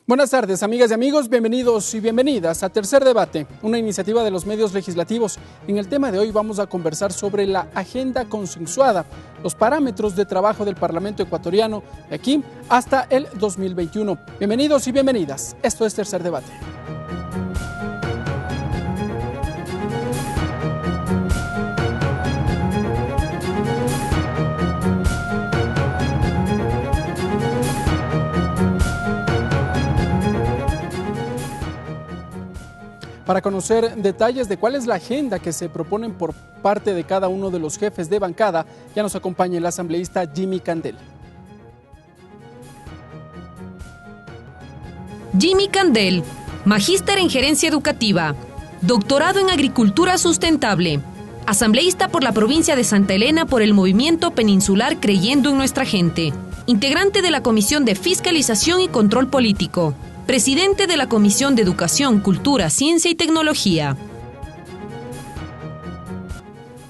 Buenas tardes, amigas y amigos, bienvenidos y bienvenidas a Tercer Debate, una iniciativa de los medios legislativos. En el tema de hoy vamos a conversar sobre la agenda consensuada, los parámetros de trabajo del Parlamento ecuatoriano de aquí hasta el 2021. Bienvenidos y bienvenidas, esto es Tercer Debate. Para conocer detalles de cuál es la agenda que se proponen por parte de cada uno de los jefes de bancada, ya nos acompaña el asambleísta Jimmy Candel. Jimmy Candel, magíster en gerencia educativa, doctorado en agricultura sustentable, asambleísta por la provincia de Santa Elena por el movimiento peninsular Creyendo en Nuestra Gente, integrante de la Comisión de Fiscalización y Control Político, presidente de la Comisión de Educación, Cultura, Ciencia y Tecnología.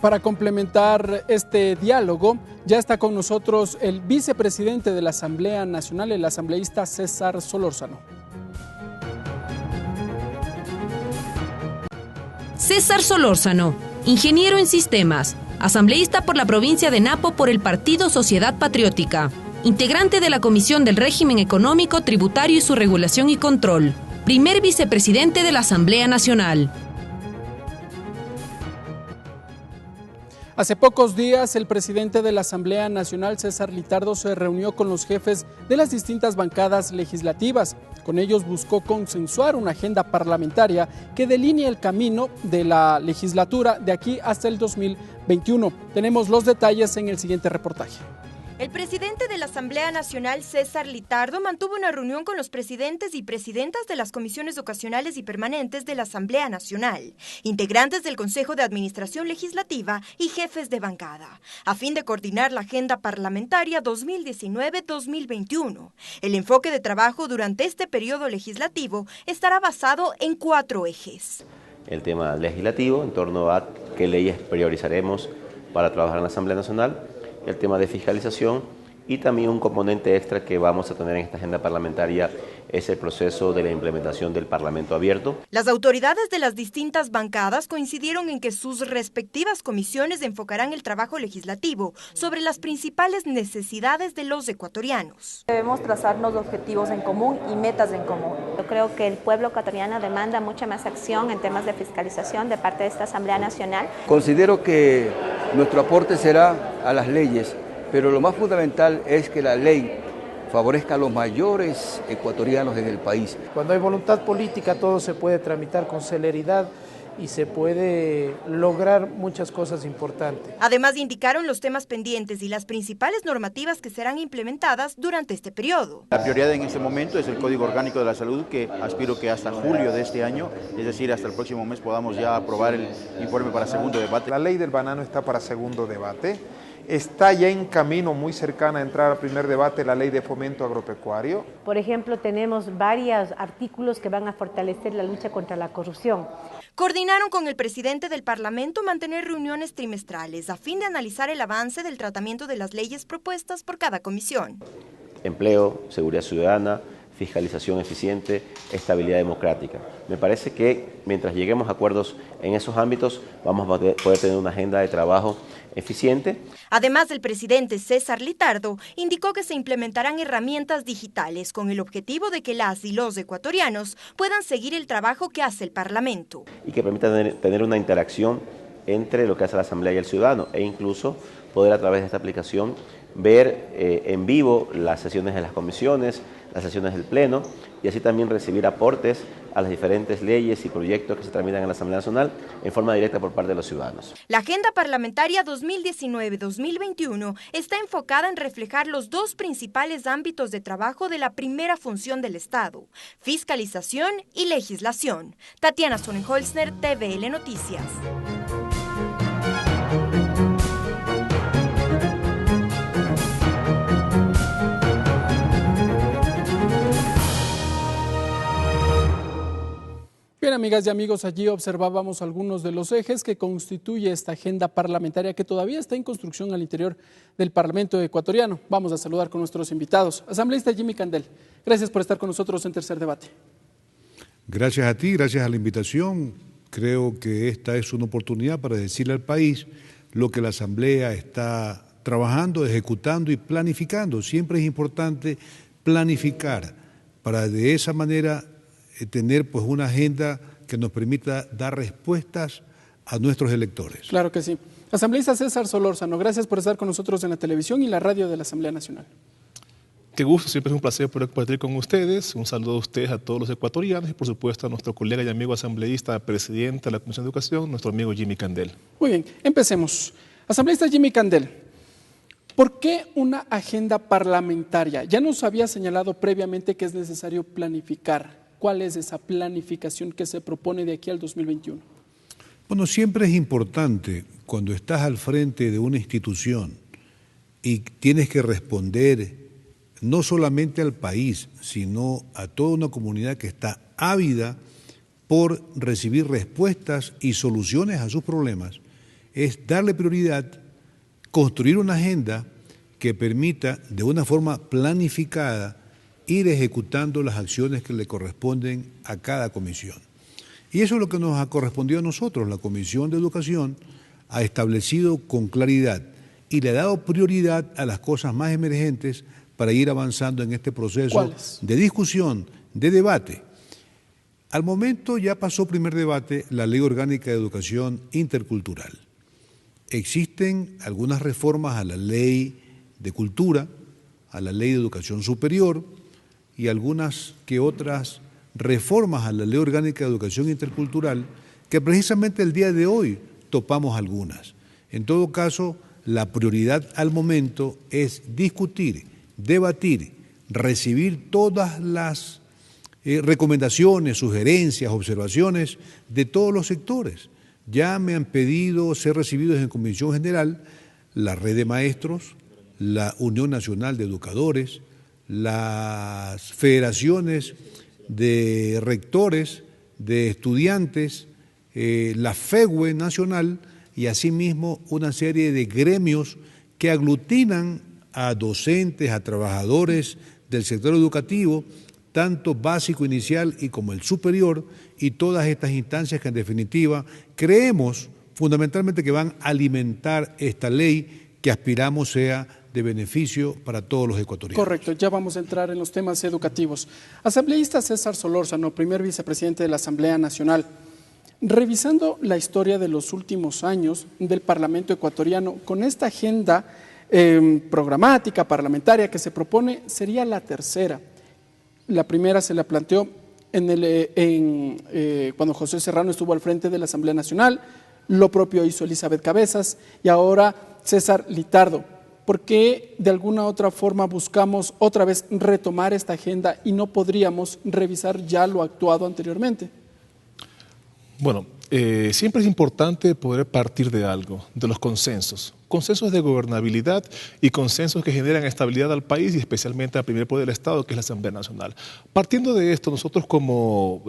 Para complementar este diálogo, ya está con nosotros el vicepresidente de la Asamblea Nacional, el asambleísta César Solórzano. César Solórzano, ingeniero en sistemas, asambleísta por la provincia de Napo por el Partido Sociedad Patriótica, integrante de la Comisión del Régimen Económico, Tributario y su Regulación y Control, primer vicepresidente de la Asamblea Nacional. Hace pocos días, el presidente de la Asamblea Nacional, César Litardo, se reunió con los jefes de las distintas bancadas legislativas. Con ellos buscó consensuar una agenda parlamentaria que delinee el camino de la legislatura de aquí hasta el 2021. Tenemos los detalles en el siguiente reportaje. El presidente de la Asamblea Nacional, César Litardo, mantuvo una reunión con los presidentes y presidentas de las comisiones ocasionales y permanentes de la Asamblea Nacional, integrantes del Consejo de Administración Legislativa y jefes de bancada, a fin de coordinar la agenda parlamentaria 2019-2021. El enfoque de trabajo durante este periodo legislativo estará basado en 4 ejes. El tema legislativo, en torno a qué leyes priorizaremos para trabajar en la Asamblea Nacional, el tema de fiscalización y también un componente extra que vamos a tener en esta agenda parlamentaria es el proceso de la implementación del Parlamento abierto. Las autoridades de las distintas bancadas coincidieron en que sus respectivas comisiones enfocarán el trabajo legislativo sobre las principales necesidades de los ecuatorianos. Debemos trazarnos objetivos en común y metas en común. Yo creo que el pueblo ecuatoriano demanda mucha más acción en temas de fiscalización de parte de esta Asamblea Nacional. Considero que nuestro aporte será a las leyes, pero lo más fundamental es que la ley favorezca a los mayores ecuatorianos en el país. Cuando hay voluntad política todo se puede tramitar con celeridad y se puede lograr muchas cosas importantes. Además, indicaron los temas pendientes y las principales normativas que serán implementadas durante este periodo. La prioridad en este momento es el Código Orgánico de la Salud, que aspiro que hasta julio de este año, es decir, hasta el próximo mes, podamos ya aprobar el informe para segundo debate. La ley del banano está para segundo debate. Está ya en camino, muy cercana a entrar al primer debate, la ley de fomento agropecuario. Por ejemplo, tenemos varios artículos que van a fortalecer la lucha contra la corrupción. Coordinaron con el presidente del Parlamento mantener reuniones trimestrales a fin de analizar el avance del tratamiento de las leyes propuestas por cada comisión. Empleo, seguridad ciudadana, fiscalización eficiente, estabilidad democrática. Me parece que mientras lleguemos a acuerdos en esos ámbitos, vamos a poder tener una agenda de trabajo eficiente. Además, el presidente César Litardo indicó que se implementarán herramientas digitales con el objetivo de que las y los ecuatorianos puedan seguir el trabajo que hace el Parlamento. Y que permita tener una interacción entre lo que hace la Asamblea y el ciudadano e incluso poder a través de esta aplicación ver en vivo las sesiones de las comisiones, las sesiones del Pleno y así también recibir aportes a las diferentes leyes y proyectos que se tramitan en la Asamblea Nacional en forma directa por parte de los ciudadanos. La agenda parlamentaria 2019-2021 está enfocada en reflejar los 2 principales ámbitos de trabajo de la primera función del Estado, fiscalización y legislación. Tatiana Sonnenholzner, TVL Noticias. Bien, amigas y amigos, allí observábamos algunos de los ejes que constituye esta agenda parlamentaria que todavía está en construcción al interior del Parlamento ecuatoriano. Vamos a saludar con nuestros invitados. Asambleísta Jimmy Candel, gracias por estar con nosotros en Tercer Debate. Gracias a ti, gracias a la invitación. Creo que esta es una oportunidad para decirle al país lo que la Asamblea está trabajando, ejecutando y planificando. Siempre es importante planificar para de esa manera tener pues una agenda que nos permita dar respuestas a nuestros electores. Claro que sí. Asambleísta César Solórzano, gracias por estar con nosotros en la televisión y la radio de la Asamblea Nacional. Qué gusto, siempre es un placer poder compartir con ustedes. Un saludo a ustedes, a todos los ecuatorianos y por supuesto a nuestro colega y amigo asambleísta, presidente de la Comisión de Educación, nuestro amigo Jimmy Candel. Muy bien, empecemos. Asambleísta Jimmy Candel, ¿por qué una agenda parlamentaria? Ya nos había señalado previamente que es necesario planificar. ¿Cuál es esa planificación que se propone de aquí al 2021? Bueno, siempre es importante cuando estás al frente de una institución y tienes que responder no solamente al país, sino a toda una comunidad que está ávida por recibir respuestas y soluciones a sus problemas, es darle prioridad, construir una agenda que permita de una forma planificada ir ejecutando las acciones que le corresponden a cada comisión. Y eso es lo que nos ha correspondido a nosotros. La Comisión de Educación ha establecido con claridad y le ha dado prioridad a las cosas más emergentes para ir avanzando en este proceso de discusión, de debate. Al momento ya pasó primer debate la Ley Orgánica de Educación Intercultural. Existen algunas reformas a la Ley de Cultura, a la Ley de Educación Superior y algunas que otras reformas a la Ley Orgánica de Educación Intercultural que precisamente el día de hoy topamos algunas. En todo caso, la prioridad al momento es discutir, debatir, recibir todas las recomendaciones, sugerencias, observaciones de todos los sectores. Ya me han pedido ser recibidos en Comisión General la Red de Maestros, la Unión Nacional de Educadores, las federaciones de rectores, de estudiantes, la FEWE nacional y asimismo una serie de gremios que aglutinan a docentes, a trabajadores del sector educativo, tanto básico, inicial y como el superior, y todas estas instancias que en definitiva creemos fundamentalmente que van a alimentar esta ley que aspiramos sea de beneficio para todos los ecuatorianos. Correcto, ya vamos a entrar en los temas educativos. Asambleísta César Solórzano, primer vicepresidente de la Asamblea Nacional, revisando la historia de los últimos años del Parlamento ecuatoriano, con esta agenda programática, parlamentaria que se propone, sería la tercera. La primera se la planteó cuando José Serrano estuvo al frente de la Asamblea Nacional, lo propio hizo Elizabeth Cabezas y ahora César Litardo. ¿Por qué de alguna otra forma buscamos otra vez retomar esta agenda y no podríamos revisar ya lo actuado anteriormente? Bueno, siempre es importante poder partir de algo, de los consensos. Consensos de gobernabilidad y consensos que generan estabilidad al país y especialmente al primer poder del Estado, que es la Asamblea Nacional. Partiendo de esto, nosotros como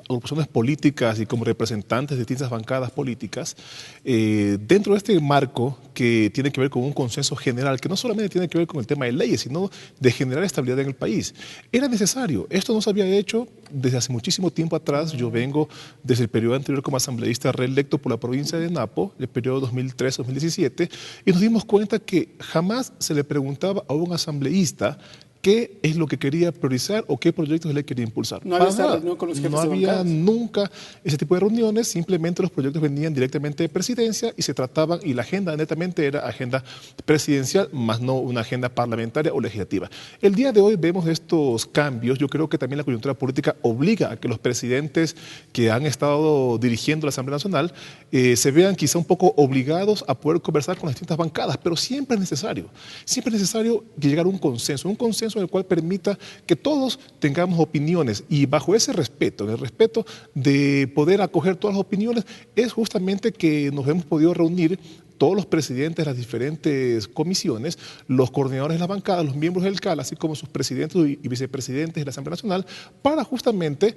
agrupaciones políticas y como representantes de distintas bancadas políticas, dentro de este marco que tiene que ver con un consenso general, que no solamente tiene que ver con el tema de leyes, sino de generar estabilidad en el país, era necesario. Esto no se había hecho desde hace muchísimo tiempo atrás. Yo vengo desde el periodo anterior como asambleísta reelecto por la provincia de Napo, el periodo 2003-2017, y nos dimos cuenta que jamás se le preguntaba a un asambleísta qué es lo que quería priorizar o qué proyectos él quería impulsar. No había esa reunión con los jefes de bancadas. No había nunca ese tipo de reuniones, simplemente los proyectos venían directamente de presidencia y se trataban, y la agenda netamente era agenda presidencial, más no una agenda parlamentaria o legislativa. El día de hoy vemos estos cambios. Yo creo que también la coyuntura política obliga a que los presidentes que han estado dirigiendo la Asamblea Nacional se vean quizá un poco obligados a poder conversar con las distintas bancadas, pero siempre es necesario llegar a un consenso en el cual permita que todos tengamos opiniones, y bajo ese respeto, en el respeto de poder acoger todas las opiniones, es justamente que nos hemos podido reunir todos los presidentes de las diferentes comisiones, los coordinadores de la bancada, los miembros del CAL, así como sus presidentes y vicepresidentes de la Asamblea Nacional, para justamente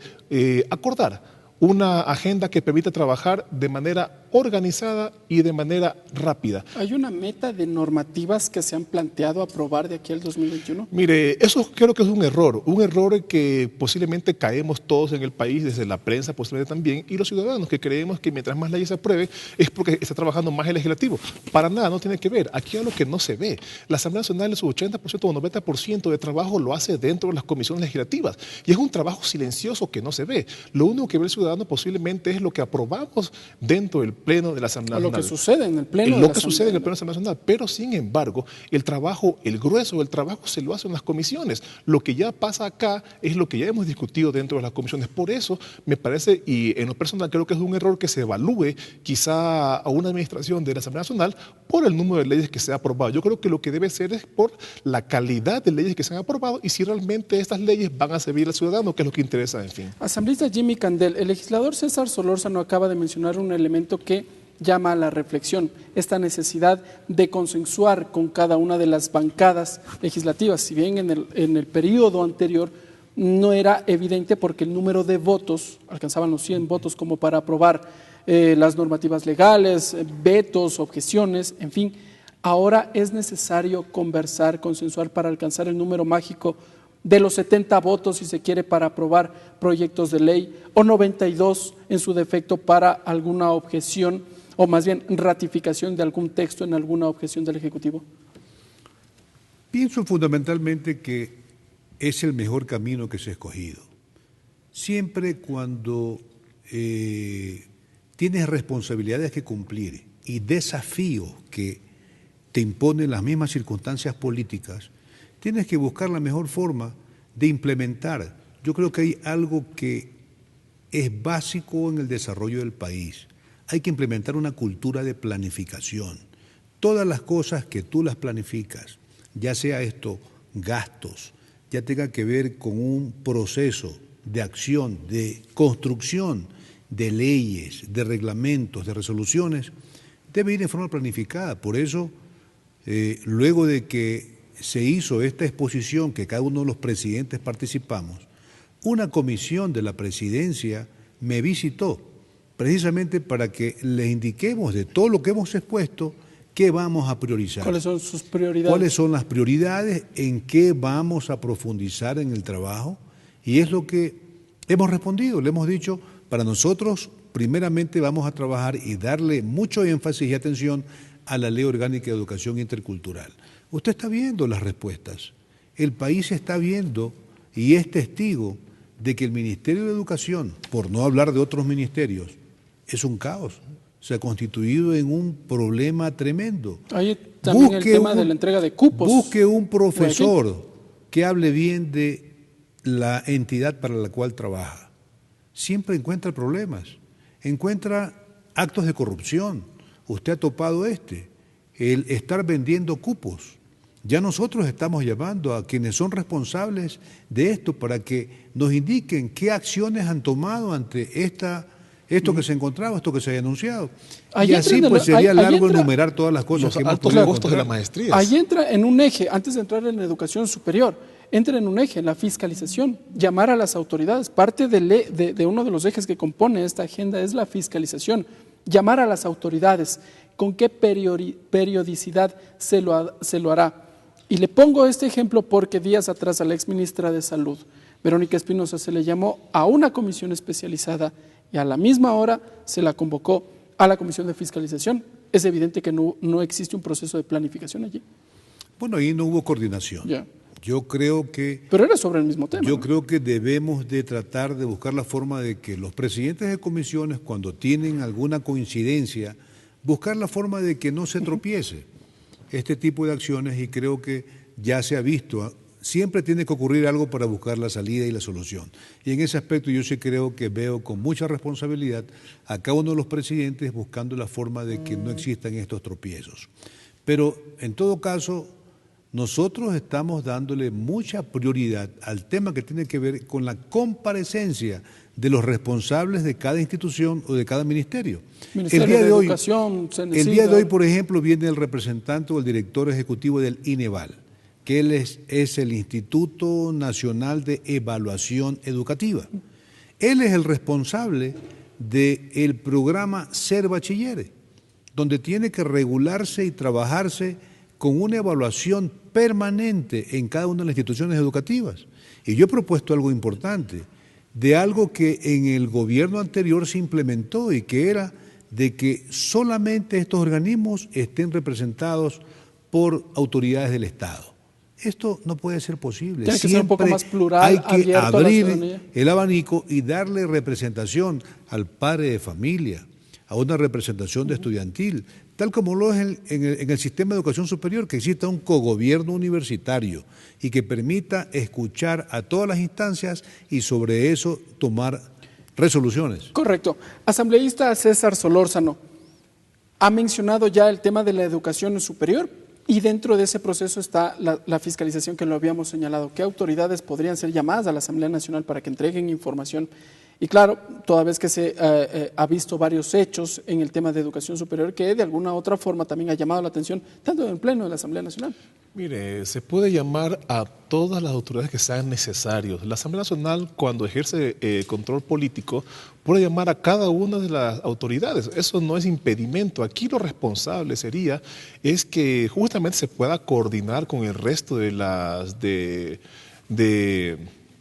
acordar una agenda que permita trabajar de manera organizada y de manera rápida. ¿Hay una meta de normativas que se han planteado aprobar de aquí al 2021? Mire, eso creo que es un error que posiblemente caemos todos en el país, desde la prensa posiblemente también, y los ciudadanos que creemos que mientras más leyes se aprueben es porque está trabajando más el legislativo. Para nada, no tiene que ver. Aquí hay algo que no se ve. La Asamblea Nacional en su 80% o 90% de trabajo lo hace dentro de las comisiones legislativas y es un trabajo silencioso que no se ve. Lo único que ve el ciudadano posiblemente es lo que aprobamos dentro del Pleno de la Asamblea Nacional. Lo que sucede en el Pleno. Lo que sucede en el Pleno de la Asamblea Nacional. Pero, sin embargo, el grueso del trabajo se lo hace en las comisiones. Lo que ya pasa acá es lo que ya hemos discutido dentro de las comisiones. Por eso, me parece, y en lo personal creo que es un error que se evalúe quizá a una administración de la Asamblea Nacional por el número de leyes que se ha aprobado. Yo creo que lo que debe ser es por la calidad de leyes que se han aprobado y si realmente estas leyes van a servir al ciudadano, que es lo que interesa, en fin. Asambleísta Jimmy Candel, el legislador César Solórzano acaba de mencionar un elemento que llama a la reflexión, esta necesidad de consensuar con cada una de las bancadas legislativas. Si bien en el periodo anterior no era evidente porque el número de votos, alcanzaban los 100 votos como para aprobar las normativas legales, vetos, objeciones, en fin, ahora es necesario conversar, consensuar para alcanzar el número mágico de los 70 votos si se quiere para aprobar proyectos de ley o 92 en su defecto para alguna objeción o más bien ratificación de algún texto en alguna objeción del Ejecutivo. Pienso fundamentalmente que es el mejor camino que se ha escogido. Siempre cuando tienes responsabilidades que cumplir y desafíos que te imponen las mismas circunstancias políticas, tienes que buscar la mejor forma de implementar. Yo creo que hay algo que es básico en el desarrollo del país. Hay que implementar una cultura de planificación. Todas las cosas que tú las planificas, ya sea esto gastos, ya tenga que ver con un proceso de acción, de construcción de leyes, de reglamentos, de resoluciones, debe ir en forma planificada. Por eso, luego de que se hizo esta exposición que cada uno de los presidentes participamos, una comisión de la presidencia me visitó precisamente para que les indiquemos de todo lo que hemos expuesto qué vamos a priorizar. ¿Cuáles son sus prioridades? ¿Cuáles son las prioridades? ¿En qué vamos a profundizar en el trabajo? Y es lo que hemos respondido, le hemos dicho, para nosotros primeramente vamos a trabajar y darle mucho énfasis y atención a la Ley Orgánica de Educación Intercultural. Usted está viendo las respuestas, el país está viendo y es testigo de que el Ministerio de Educación, por no hablar de otros ministerios, es un caos, se ha constituido en un problema tremendo. Hay también el tema de la entrega de cupos. Busque un profesor que hable bien de la entidad para la cual trabaja. Siempre encuentra problemas, encuentra actos de corrupción. Usted ha topado el estar vendiendo cupos. Ya nosotros estamos llamando a quienes son responsables de esto para que nos indiquen qué acciones han tomado ante esto que se encontraba, esto que se había anunciado. Y así pues sería largo enumerar todas las cosas que hemos podido costos de las maestrías. Ahí entra en un eje, antes de entrar en la educación superior, entra en un eje, en la fiscalización, llamar a las autoridades. Parte de uno de los ejes que compone esta agenda es la fiscalización, llamar a las autoridades, con qué periodicidad se lo hará. Y le pongo este ejemplo porque días atrás a la exministra de Salud, Verónica Espinosa, se le llamó a una comisión especializada y a la misma hora se la convocó a la comisión de fiscalización. Es evidente que no existe un proceso de planificación allí. Bueno, ahí no hubo coordinación. Ya. Yo creo que... Pero era sobre el mismo tema. Yo creo que debemos de tratar de buscar la forma de que los presidentes de comisiones, cuando tienen alguna coincidencia, buscar la forma de que no se tropiece este tipo de acciones, y creo que ya se ha visto, siempre tiene que ocurrir algo para buscar la salida y la solución. Y en ese aspecto yo sí creo que veo con mucha responsabilidad a cada uno de los presidentes buscando la forma de que no existan estos tropiezos. Pero en todo caso, nosotros estamos dándole mucha prioridad al tema que tiene que ver con la comparecencia de los responsables de cada institución o de cada ministerio. El día de hoy, por ejemplo, viene el representante o el director ejecutivo del INEVAL, que él es el Instituto Nacional de Evaluación Educativa. Él es el responsable del programa Ser Bachilleres, donde tiene que regularse y trabajarse con una evaluación permanente en cada una de las instituciones educativas. Y yo he propuesto algo importante, de algo que en el gobierno anterior se implementó y que era de que solamente estos organismos estén representados por autoridades del Estado. Esto no puede ser posible. Tiene que ser un poco más plural, hay que abrir a el abanico y darle representación al padre de familia, a una representación de estudiantil, tal como lo es en el sistema de educación superior, que exista un cogobierno universitario y que permita escuchar a todas las instancias y sobre eso tomar resoluciones. Correcto. Asambleísta César Solórzano, ha mencionado ya el tema de la educación superior y dentro de ese proceso está la fiscalización que lo habíamos señalado. ¿Qué autoridades podrían ser llamadas a la Asamblea Nacional para que entreguen información? Y claro, toda vez que se ha visto varios hechos en el tema de educación superior que de alguna u otra forma también ha llamado la atención, tanto en el Pleno de la Asamblea Nacional. Mire, se puede llamar a todas las autoridades que sean necesarios. La Asamblea Nacional, cuando ejerce control político, puede llamar a cada una de las autoridades. Eso no es impedimento. Aquí lo responsable sería es que justamente se pueda coordinar con el resto de las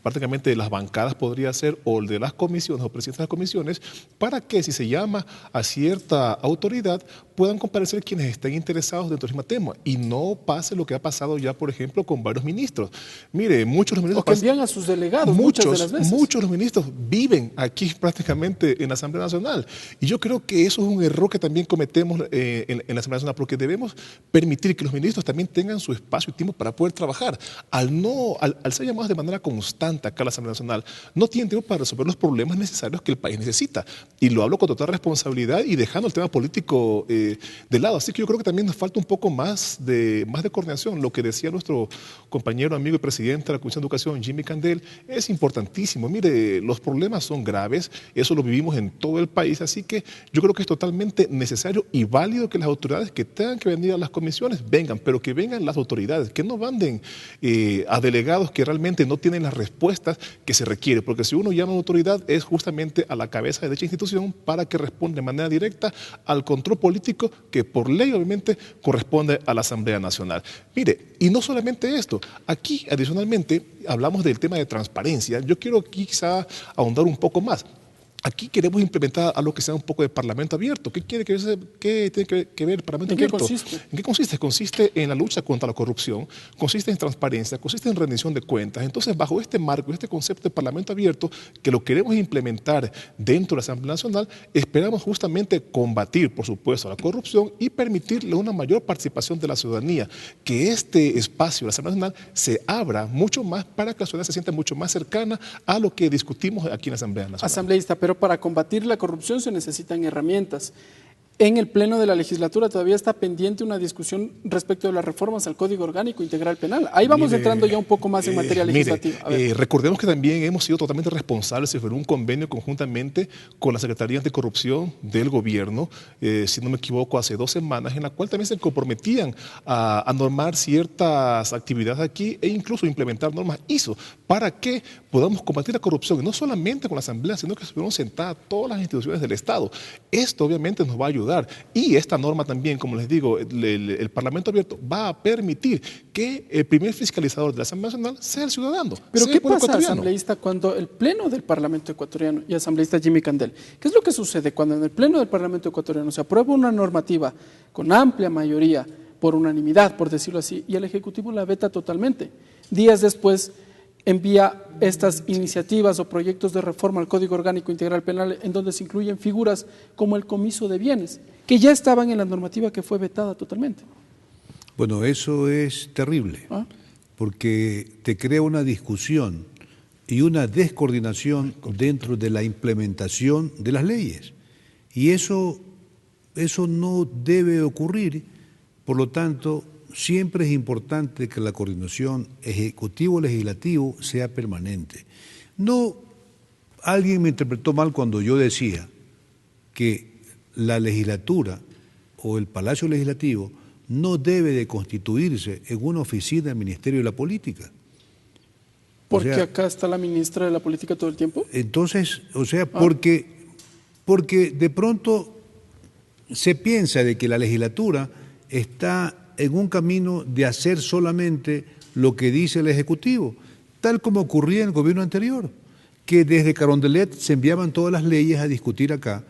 prácticamente de las bancadas podría ser, o de las comisiones o presidentes de las comisiones, para que si se llama a cierta autoridad puedan comparecer quienes estén interesados dentro del mismo tema y no pase lo que ha pasado ya, por ejemplo, con varios ministros. Mire, muchos de los ministros... O que envían a sus delegados muchas de las veces. Muchos de los ministros viven aquí prácticamente en la Asamblea Nacional y yo creo que eso es un error que también cometemos en la Asamblea Nacional, porque debemos permitir que los ministros también tengan su espacio y tiempo para poder trabajar. Al ser llamados de manera constante acá a la Asamblea Nacional, no tienen tiempo para resolver los problemas necesarios que el país necesita. Y lo hablo con total responsabilidad y dejando el tema político de lado. Así que yo creo que también nos falta un poco más de coordinación. Lo que decía nuestro compañero, amigo y presidente de la Comisión de Educación, Jimmy Candel, es importantísimo. Mire, los problemas son graves, eso lo vivimos en todo el país, así que yo creo que es totalmente necesario y válido que las autoridades que tengan que venir a las comisiones vengan, pero que vengan las autoridades, que no manden a delegados que realmente no tienen las respuestas que se requiere, porque si uno llama a una autoridad es justamente a la cabeza de dicha institución para que responda de manera directa al control político que por ley obviamente corresponde a la Asamblea Nacional. Mire, y no solamente esto, aquí adicionalmente hablamos del tema de transparencia. Yo quiero quizá ahondar un poco más. Aquí queremos implementar algo que sea un poco de parlamento abierto. ¿Qué tiene que ver el parlamento abierto? ¿En qué consiste? ¿En qué consiste? Consiste en la lucha contra la corrupción, consiste en transparencia, consiste en rendición de cuentas. Entonces, bajo este marco, este concepto de parlamento abierto, que lo queremos implementar dentro de la Asamblea Nacional, esperamos justamente combatir, por supuesto, la corrupción y permitirle una mayor participación de la ciudadanía, que este espacio de la Asamblea Nacional se abra mucho más para que la ciudadanía se sienta mucho más cercana a lo que discutimos aquí en la Asamblea Nacional. Asambleísta, pero para combatir la corrupción se necesitan herramientas. En el Pleno de la Legislatura todavía está pendiente una discusión respecto de las reformas al Código Orgánico Integral Penal. Ahí vamos entrando ya un poco más en materia legislativa. Recordemos que también hemos sido totalmente responsables de un convenio conjuntamente con la Secretaría Anticorrupción del Gobierno, si no me equivoco, hace 2 semanas, en la cual también se comprometían a normar ciertas actividades aquí e incluso implementar normas ISO para que podamos combatir la corrupción, y no solamente con la Asamblea, sino que estuvieron sentadas todas las instituciones del Estado. Esto obviamente nos va a ayudar. Y esta norma también, como les digo, el Parlamento Abierto va a permitir que el primer fiscalizador de la Asamblea Nacional sea el ciudadano. Pero ¿qué pasa, asambleísta, cuando el Pleno del Parlamento Ecuatoriano, y asambleísta Jimmy Candel, qué es lo que sucede cuando en el Pleno del Parlamento Ecuatoriano se aprueba una normativa con amplia mayoría, por unanimidad, por decirlo así, y el Ejecutivo la veta totalmente? Días después envía estas iniciativas o proyectos de reforma al Código Orgánico Integral Penal en donde se incluyen figuras como el comiso de bienes, que ya estaban en la normativa que fue vetada totalmente. Bueno, eso es terrible, porque te crea una discusión y una descoordinación dentro de la implementación de las leyes. Y eso no debe ocurrir, por lo tanto, siempre es importante que la coordinación ejecutivo-legislativo sea permanente. No, alguien me interpretó mal cuando yo decía que la legislatura o el Palacio Legislativo no debe de constituirse en una oficina del Ministerio de la Política. Porque acá está la ministra de la Política todo el tiempo. Entonces, porque de pronto se piensa de que la legislatura está en un camino de hacer solamente lo que dice el Ejecutivo, tal como ocurría en el gobierno anterior, que desde Carondelet se enviaban todas las leyes a discutir acá,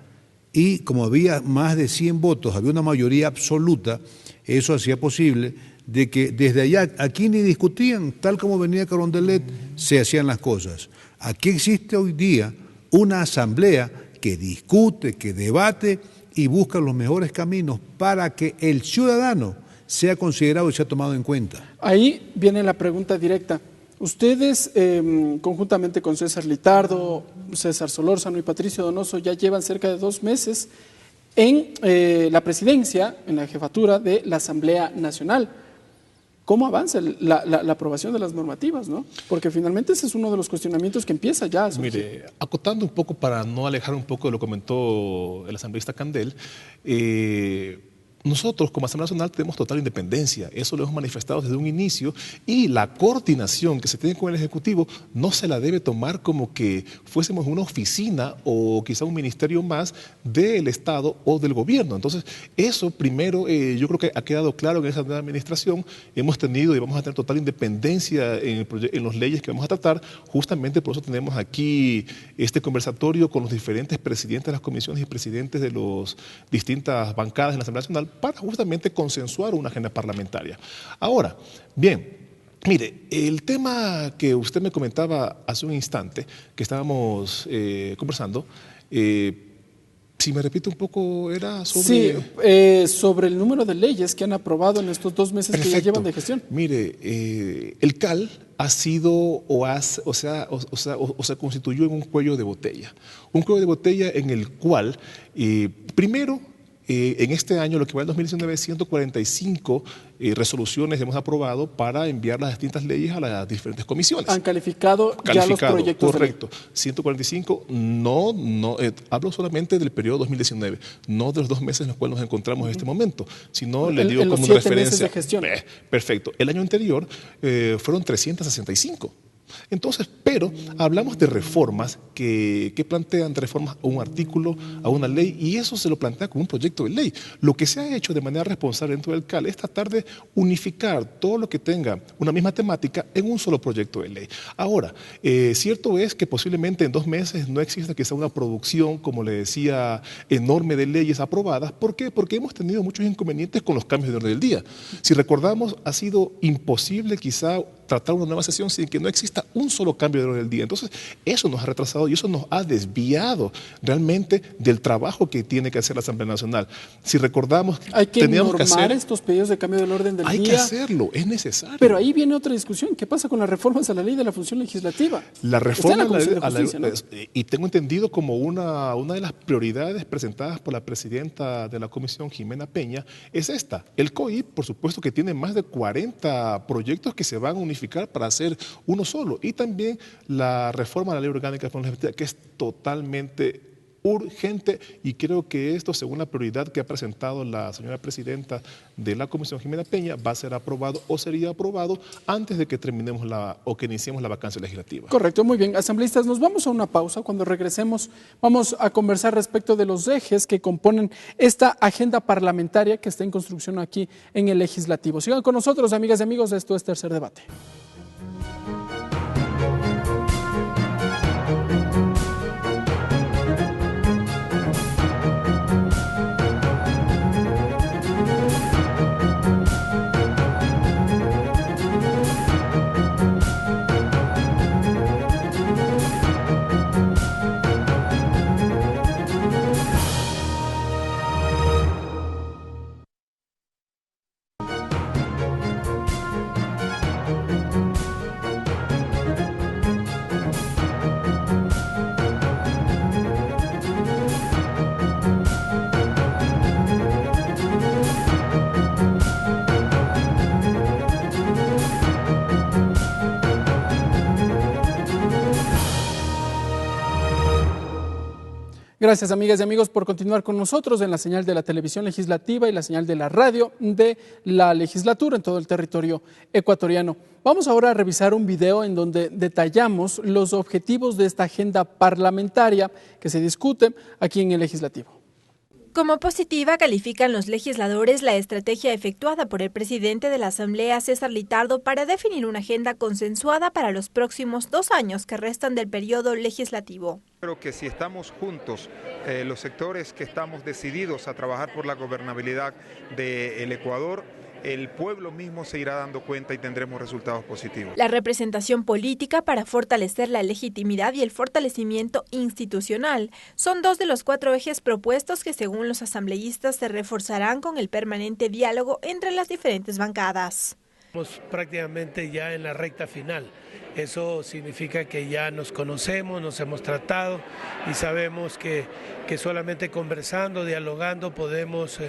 y como había más de 100 votos, había una mayoría absoluta, eso hacía posible de que desde allá, aquí ni discutían, tal como venía Carondelet, se hacían las cosas. Aquí existe hoy día una asamblea que discute, que debate y busca los mejores caminos para que el ciudadano sea considerado y sea tomado en cuenta. Ahí viene la pregunta directa. Ustedes, conjuntamente con César Litardo, César Solórzano y Patricio Donoso, ya llevan cerca de 2 meses en la presidencia, en la jefatura de la Asamblea Nacional. ¿Cómo avanza la aprobación de las normativas, no? Porque finalmente ese es uno de los cuestionamientos que empieza ya a surgir. Mire, acotando un poco para no alejar un poco de lo que comentó el asambleísta Candel, nosotros como Asamblea Nacional tenemos total independencia, eso lo hemos manifestado desde un inicio, y la coordinación que se tiene con el Ejecutivo no se la debe tomar como que fuésemos una oficina o quizá un ministerio más del Estado o del gobierno. Entonces, eso primero yo creo que ha quedado claro en esa nueva administración. Hemos tenido y vamos a tener total independencia en las leyes que vamos a tratar. Justamente por eso tenemos aquí este conversatorio con los diferentes presidentes de las comisiones y presidentes de las distintas bancadas en la Asamblea Nacional, para justamente consensuar una agenda parlamentaria. Ahora, bien, mire, el tema que usted me comentaba hace un instante, que estábamos conversando, si me repite un poco, era sobre... Sí, sobre el número de leyes que han aprobado en estos 2 meses. Perfecto. Que ya llevan de gestión. Mire, el CAL ha sido o se constituyó en un cuello de botella. Un cuello de botella en el cual, primero, en este año, lo que va en 2019, 145 resoluciones hemos aprobado para enviar las distintas leyes a las diferentes comisiones. ¿Han calificado ya los proyectos? Correcto. 145, hablo solamente del periodo 2019, no de los 2 meses en los cuales nos encontramos en este momento, sino le digo como una referencia. Meses de gestión. Perfecto. El año anterior fueron 365. Entonces, pero hablamos de reformas que plantean reformas a un artículo, a una ley, y eso se lo plantea como un proyecto de ley. Lo que se ha hecho de manera responsable dentro del CAL es tratar de unificar todo lo que tenga una misma temática en un solo proyecto de ley. Ahora, cierto es que posiblemente en 2 meses no exista quizá una producción, como le decía, enorme de leyes aprobadas. ¿Por qué? Porque hemos tenido muchos inconvenientes con los cambios de orden del día. Si recordamos, ha sido imposible quizá tratar una nueva sesión sin que no exista un solo cambio de orden del día. Entonces, eso nos ha retrasado y eso nos ha desviado realmente del trabajo que tiene que hacer la Asamblea Nacional. Si recordamos, hay que normar estos pedidos de cambio del orden del día. Hay que hacerlo, es necesario. Pero ahí viene otra discusión. ¿Qué pasa con las reformas a la ley de la función legislativa? La reforma a la ley, ¿no? Y tengo entendido como una de las prioridades presentadas por la presidenta de la Comisión, Jimena Peña, es esta. El COIP, por supuesto, que tiene más de 40 proyectos que se van a unificar para hacer uno solo. Y también la reforma a la ley orgánica de la legislativa, que es totalmente urgente, y creo que esto, según la prioridad que ha presentado la señora presidenta de la Comisión, Jimena Peña, va a ser aprobado o sería aprobado antes de que terminemos o que iniciemos la vacancia legislativa. Correcto, muy bien. Asambleístas, nos vamos a una pausa. Cuando regresemos vamos a conversar respecto de los ejes que componen esta agenda parlamentaria que está en construcción aquí en el Legislativo. Sigan con nosotros, amigas y amigos, esto es Tercer Debate. Gracias, amigas y amigos, por continuar con nosotros en la señal de la televisión legislativa y la señal de la radio de la legislatura en todo el territorio ecuatoriano. Vamos ahora a revisar un video en donde detallamos los objetivos de esta agenda parlamentaria que se discute aquí en el legislativo. Como positiva califican los legisladores la estrategia efectuada por el presidente de la Asamblea, César Litardo, para definir una agenda consensuada para los próximos 2 años que restan del periodo legislativo. Creo que si estamos juntos, los sectores que estamos decididos a trabajar por la gobernabilidad del Ecuador, el pueblo mismo se irá dando cuenta y tendremos resultados positivos. La representación política para fortalecer la legitimidad y el fortalecimiento institucional son 2 de los 4 ejes propuestos que, según los asambleístas, se reforzarán con el permanente diálogo entre las diferentes bancadas. Estamos prácticamente ya en la recta final. Eso significa que ya nos conocemos, nos hemos tratado y sabemos que solamente conversando, dialogando, podemos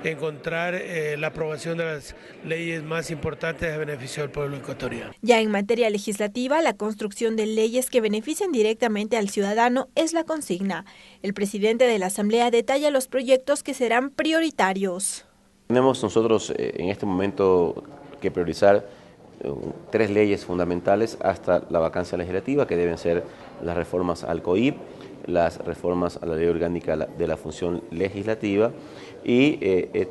encontrar la aprobación de las leyes más importantes a beneficio del pueblo ecuatoriano. Ya en materia legislativa, la construcción de leyes que beneficien directamente al ciudadano es la consigna. El presidente de la Asamblea detalla los proyectos que serán prioritarios. Tenemos nosotros en este momento que priorizar 3 leyes fundamentales hasta la vacancia legislativa, que deben ser las reformas al COIP, las reformas a la ley orgánica de la función legislativa y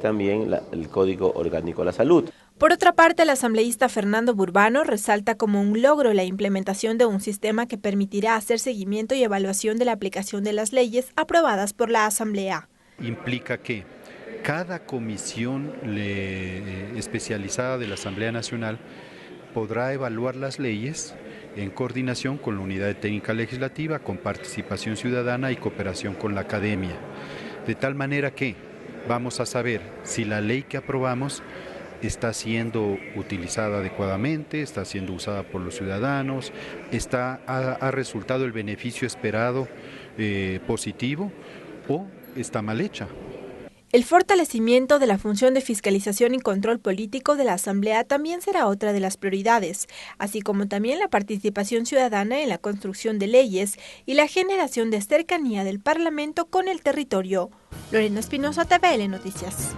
también el Código Orgánico de la Salud. Por otra parte, el asambleísta Fernando Burbano resalta como un logro la implementación de un sistema que permitirá hacer seguimiento y evaluación de la aplicación de las leyes aprobadas por la Asamblea. Implica que cada comisión especializada de la Asamblea Nacional podrá evaluar las leyes en coordinación con la Unidad de Técnica Legislativa, con participación ciudadana y cooperación con la academia. De tal manera que vamos a saber si la ley que aprobamos está siendo utilizada adecuadamente, está siendo usada por los ciudadanos, ha resultado el beneficio esperado positivo o está mal hecha. El fortalecimiento de la función de fiscalización y control político de la Asamblea también será otra de las prioridades, así como también la participación ciudadana en la construcción de leyes y la generación de cercanía del Parlamento con el territorio. Lorena Espinosa, TVL Noticias.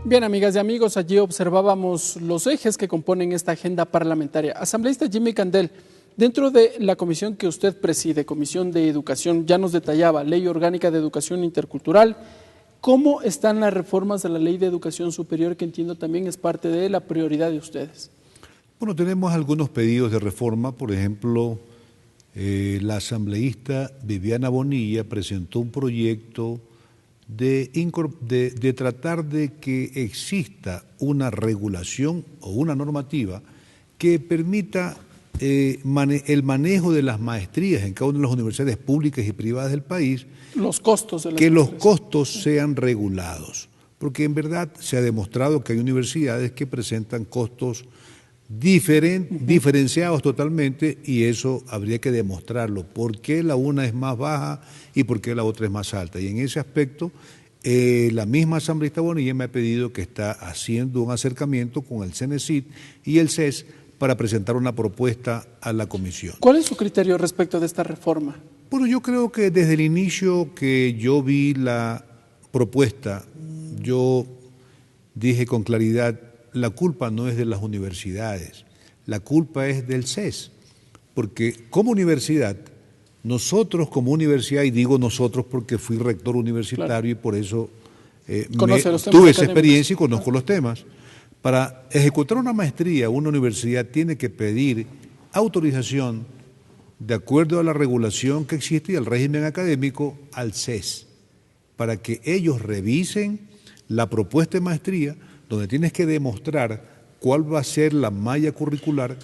Bien, amigas y amigos, allí observábamos los ejes que componen esta agenda parlamentaria. Asambleísta Jimmy Candel, dentro de la comisión que usted preside, Comisión de Educación, ya nos detallaba, Ley Orgánica de Educación Intercultural. ¿Cómo están las reformas de la Ley de Educación Superior, que entiendo también es parte de la prioridad de ustedes? Bueno, tenemos algunos pedidos de reforma. Por ejemplo, la asambleísta Viviana Bonilla presentó un proyecto de tratar de que exista una regulación o una normativa que permita el manejo de las maestrías en cada una de las universidades públicas y privadas del país, los costos de que los costos sean regulados, porque en verdad se ha demostrado que hay universidades que presentan costos diferenciados totalmente, y eso habría que demostrarlo, por qué la una es más baja y por qué la otra es más alta. Y en ese aspecto, la misma asambleísta Bonilla me ha pedido que está haciendo un acercamiento con el CENESID y el CES para presentar una propuesta a la comisión. ¿Cuál es su criterio respecto de esta reforma? Bueno, yo creo que desde el inicio que yo vi la propuesta, yo dije con claridad: la culpa no es de las universidades, la culpa es del CES, porque como universidad, nosotros como universidad, y digo nosotros porque fui rector universitario, claro, y por eso tuve esa experiencia y conozco los temas. Para ejecutar una maestría, una universidad tiene que pedir autorización de acuerdo a la regulación que existe y al régimen académico al CES, para que ellos revisen la propuesta de maestría, donde tienes que demostrar cuál va a ser la malla curricular,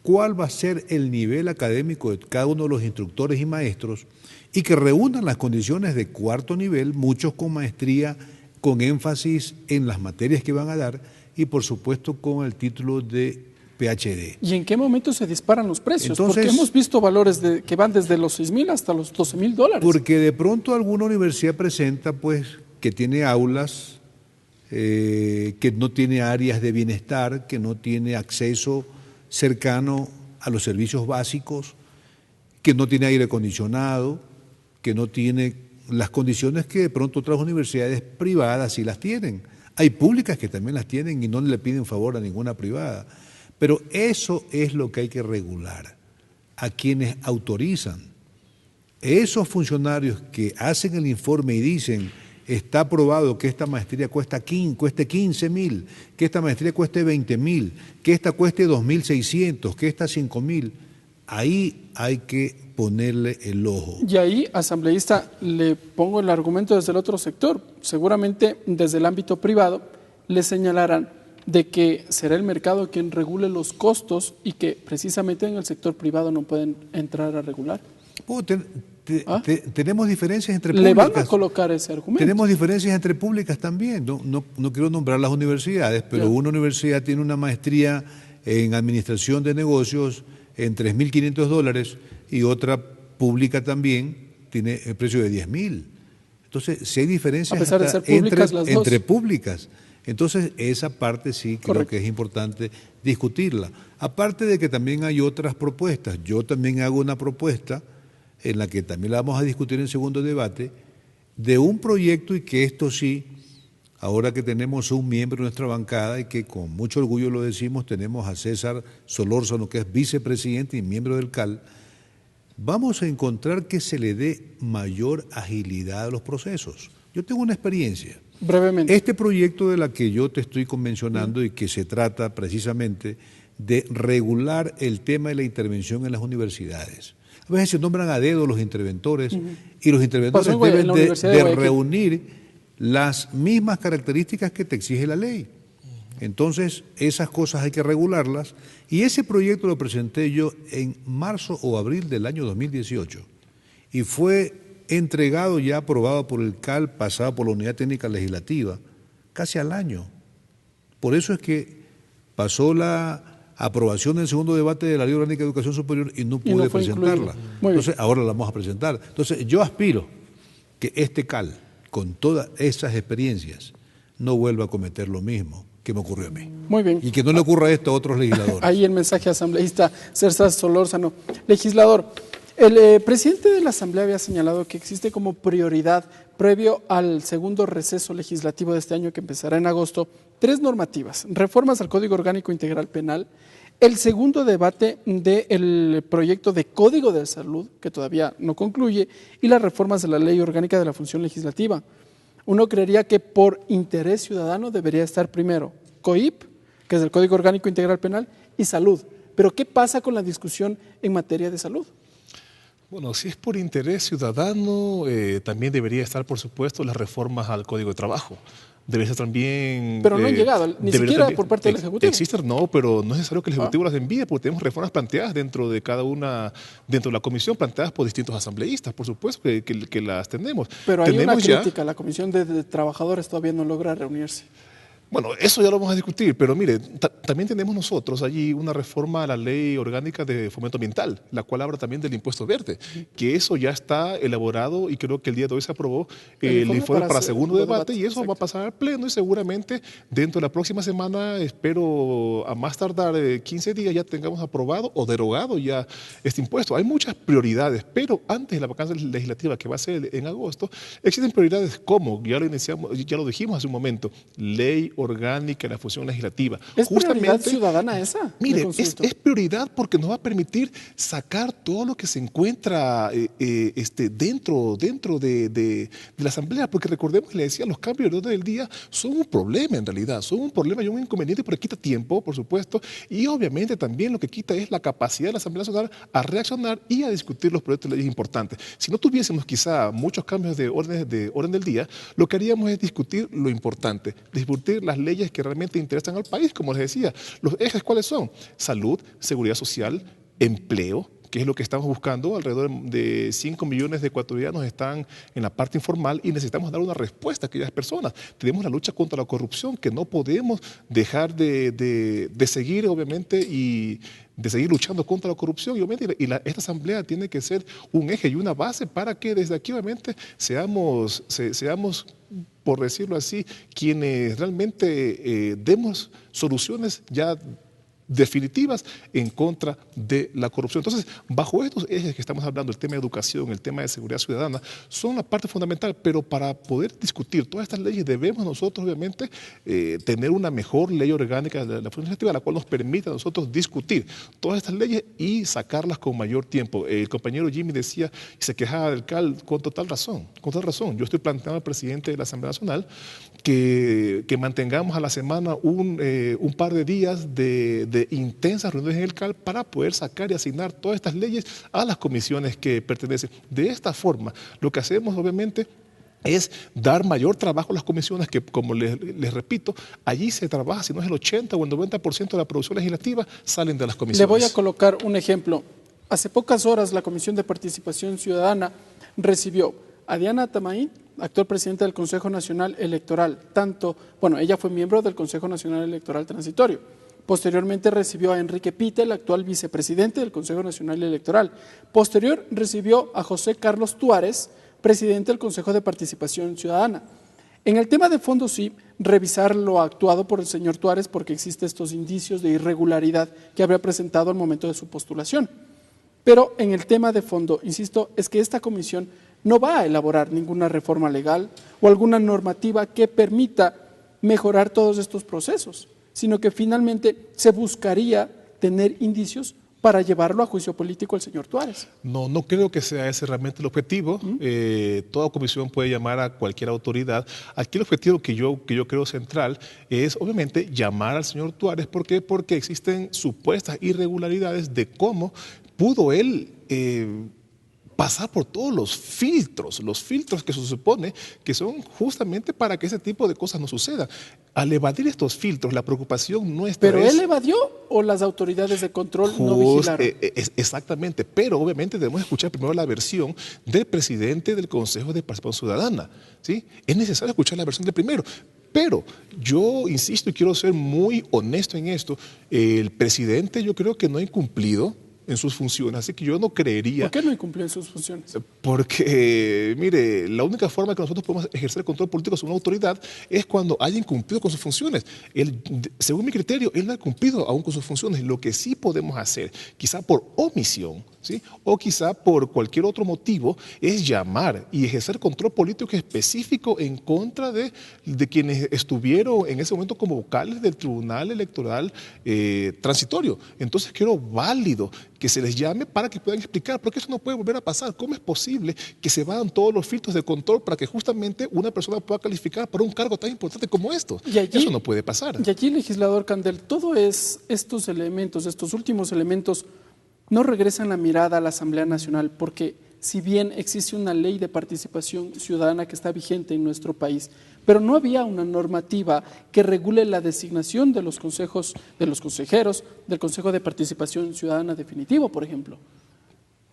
cuál va a ser el nivel académico de cada uno de los instructores y maestros, y que reúnan las condiciones de 4º nivel, muchos con maestría, con énfasis en las materias que van a dar, y por supuesto con el título de PhD. ¿Y en qué momento se disparan los precios? Entonces, porque hemos visto valores que van desde los $6,000 hasta los $12,000. Porque de pronto alguna universidad presenta pues que tiene aulas que no tiene áreas de bienestar, que no tiene acceso cercano a los servicios básicos, que no tiene aire acondicionado, que no tiene las condiciones que de pronto otras universidades privadas sí las tienen. Hay públicas que también las tienen y no le piden favor a ninguna privada. Pero eso es lo que hay que regular, a quienes autorizan. Esos funcionarios que hacen el informe y dicen, está aprobado que esta maestría cueste 15.000, que esta maestría cueste 20.000, que esta cueste 2.600, que esta 5.000, ahí hay que ponerle el ojo. Y ahí, asambleísta, le pongo el argumento desde el otro sector. Seguramente desde el ámbito privado le señalarán de que será el mercado quien regule los costos y que precisamente en el sector privado no pueden entrar a regular. Tenemos diferencias entre públicas. Le van a colocar ese argumento. Tenemos diferencias entre públicas también. No quiero nombrar las universidades, pero una universidad tiene una maestría en administración de negocios en $3.500 y otra pública también tiene el precio de 10.000. Entonces, si hay diferencias a pesar de ser públicas, entre públicas. Entonces, esa parte sí creo que es importante discutirla. Aparte de que también hay otras propuestas. Yo también hago una propuesta en la que también la vamos a discutir en segundo debate, de un proyecto, y que esto sí, ahora que tenemos un miembro de nuestra bancada y que con mucho orgullo lo decimos, tenemos a César Solórzano, que es vicepresidente y miembro del CAL, vamos a encontrar que se le dé mayor agilidad a los procesos. Yo tengo una experiencia. Brevemente. Este proyecto de la que yo te estoy convencionando y que se trata precisamente de regular el tema de la intervención en las universidades. A veces se nombran a dedo los interventores y los interventores deben de reunir las mismas características que te exige la ley. Entonces, esas cosas hay que regularlas y ese proyecto lo presenté yo en marzo o abril del año 2018 y fue entregado ya aprobado por el CAL, pasado por la Unidad Técnica Legislativa, casi al año. Por eso es que pasó la aprobación del segundo debate de la Ley Orgánica de Educación Superior y no pude presentarla. Entonces, ahora la vamos a presentar. Entonces, yo aspiro que este CAL, con todas esas experiencias, no vuelva a cometer lo mismo que me ocurrió a mí. Muy bien. Y que no le ocurra esto a otros legisladores. Ahí el mensaje asambleísta César Solórzano. Legislador, el presidente de la Asamblea había señalado que existe como prioridad, previo al segundo receso legislativo de este año que empezará en agosto, 3 normativas: reformas al Código Orgánico Integral Penal, el segundo debate del proyecto de Código de Salud, que todavía no concluye, y las reformas de la Ley Orgánica de la Función Legislativa. Uno creería que por interés ciudadano debería estar primero COIP, que es el Código Orgánico Integral Penal, y Salud. Pero ¿qué pasa con la discusión en materia de salud? Bueno, si es por interés ciudadano, también debería estar, por supuesto, las reformas al Código de Trabajo. Debería ser también... Pero no han llegado, ni siquiera también, por parte del Ejecutivo. Existen, no, pero no es necesario que el Ejecutivo las envíe, porque tenemos reformas planteadas dentro de cada una, dentro de la comisión, planteadas por distintos asambleístas, por supuesto que las tenemos. Pero hay una crítica, la Comisión de Trabajadores todavía no logra reunirse. Bueno, eso ya lo vamos a discutir, pero mire, también tenemos nosotros allí una reforma a la Ley Orgánica de Fomento Ambiental, la cual habla también del impuesto verde, que eso ya está elaborado y creo que el día de hoy se aprobó el informe para segundo debate y eso va a pasar al Pleno y seguramente dentro de la próxima semana, espero a más tardar 15 días ya tengamos aprobado o derogado ya este impuesto. Hay muchas prioridades, pero antes de la vacancia legislativa que va a ser en agosto, existen prioridades como, ya lo iniciamos, ya lo dijimos hace un momento, Ley Orgánica en la Función Legislativa. ¿Es prioridad ciudadana esa? Mire, es prioridad porque nos va a permitir sacar todo lo que se encuentra dentro de la Asamblea, porque recordemos, le decía, los cambios de orden del día son un problema en realidad, son un problema y un inconveniente porque quita tiempo, por supuesto, y obviamente también lo que quita es la capacidad de la Asamblea Nacional a reaccionar y a discutir los proyectos de leyes importantes. Si no tuviésemos quizá muchos cambios de orden del día, lo que haríamos es discutir lo importante, discutir las leyes que realmente interesan al país, como les decía. Los ejes, ¿cuáles son? Salud, seguridad social, empleo, que es lo que estamos buscando. Alrededor de 5 millones de ecuatorianos están en la parte informal y necesitamos dar una respuesta a aquellas personas. Tenemos la lucha contra la corrupción, que no podemos dejar de seguir, obviamente, y de seguir luchando contra la corrupción. Y obviamente esta Asamblea tiene que ser un eje y una base para que desde aquí, obviamente, seamos por decirlo así, quienes realmente demos soluciones ya definitivas en contra de la corrupción. Entonces, bajo estos ejes que estamos hablando, el tema de educación, el tema de seguridad ciudadana, son la parte fundamental, pero para poder discutir todas estas leyes debemos nosotros, obviamente, tener una mejor ley orgánica de la Función Legislativa, la cual nos permita a nosotros discutir todas estas leyes y sacarlas con mayor tiempo. El compañero Jimmy decía y se quejaba del CAL con total razón, con total razón. Yo estoy planteando al presidente de la Asamblea Nacional que mantengamos a la semana un par de días de intensas reuniones en el CAL para poder sacar y asignar todas estas leyes a las comisiones que pertenecen. De esta forma, lo que hacemos obviamente es dar mayor trabajo a las comisiones que, como les repito, allí se trabaja, si no es el 80 o el 90% de la producción legislativa salen de las comisiones. Le voy a colocar un ejemplo. Hace pocas horas la Comisión de Participación Ciudadana recibió a Diana Tamaín, actual presidenta del Consejo Nacional Electoral. Ella fue miembro del Consejo Nacional Electoral Transitorio. Posteriormente recibió a Enrique Pite, el actual vicepresidente del Consejo Nacional Electoral. Posterior recibió a José Carlos Tuárez, presidente del Consejo de Participación Ciudadana. En el tema de fondo sí, revisar lo actuado por el señor Tuárez porque existen estos indicios de irregularidad que habría presentado al momento de su postulación. Pero en el tema de fondo, insisto, es que esta comisión no va a elaborar ninguna reforma legal o alguna normativa que permita mejorar todos estos procesos, sino que finalmente se buscaría tener indicios para llevarlo a juicio político al señor Tuárez. No creo que sea ese realmente el objetivo. Toda comisión puede llamar a cualquier autoridad. Aquí el objetivo que yo creo central es obviamente llamar al señor Tuárez. ¿Por qué? Porque existen supuestas irregularidades de cómo pudo él pasar por todos los filtros que se supone que son justamente para que ese tipo de cosas no sucedan. Al evadir estos filtros, la preocupación nuestra ¿Pero él evadió o las autoridades de control no vigilaron? Exactamente, pero obviamente debemos escuchar primero la versión del presidente del Consejo de Participación Ciudadana, ¿sí? Es necesario escuchar la versión del primero. Pero yo insisto y quiero ser muy honesto en esto, el presidente yo creo que no ha incumplido en sus funciones, así que yo no creería... ¿Por qué no incumplió en sus funciones? Porque, mire, la única forma que nosotros podemos ejercer el control político sobre una autoridad es cuando haya incumplido con sus funciones. Según mi criterio, él no ha cumplido aún con sus funciones. Lo que sí podemos hacer, quizá por omisión, ¿sí? O quizá por cualquier otro motivo, es llamar y ejercer control político específico en contra de quienes estuvieron en ese momento como vocales del Tribunal Electoral Transitorio. Entonces creo válido que se les llame para que puedan explicar, porque eso no puede volver a pasar. ¿Cómo es posible que se vayan todos los filtros de control para que justamente una persona pueda calificar para un cargo tan importante como esto? Eso no puede pasar. Y allí, legislador Candel, todos estos elementos, estos últimos elementos, no regresan la mirada a la Asamblea Nacional, porque si bien existe una ley de participación ciudadana que está vigente en nuestro país, pero no había una normativa que regule la designación de los consejos, de los consejeros del Consejo de Participación Ciudadana definitivo, por ejemplo.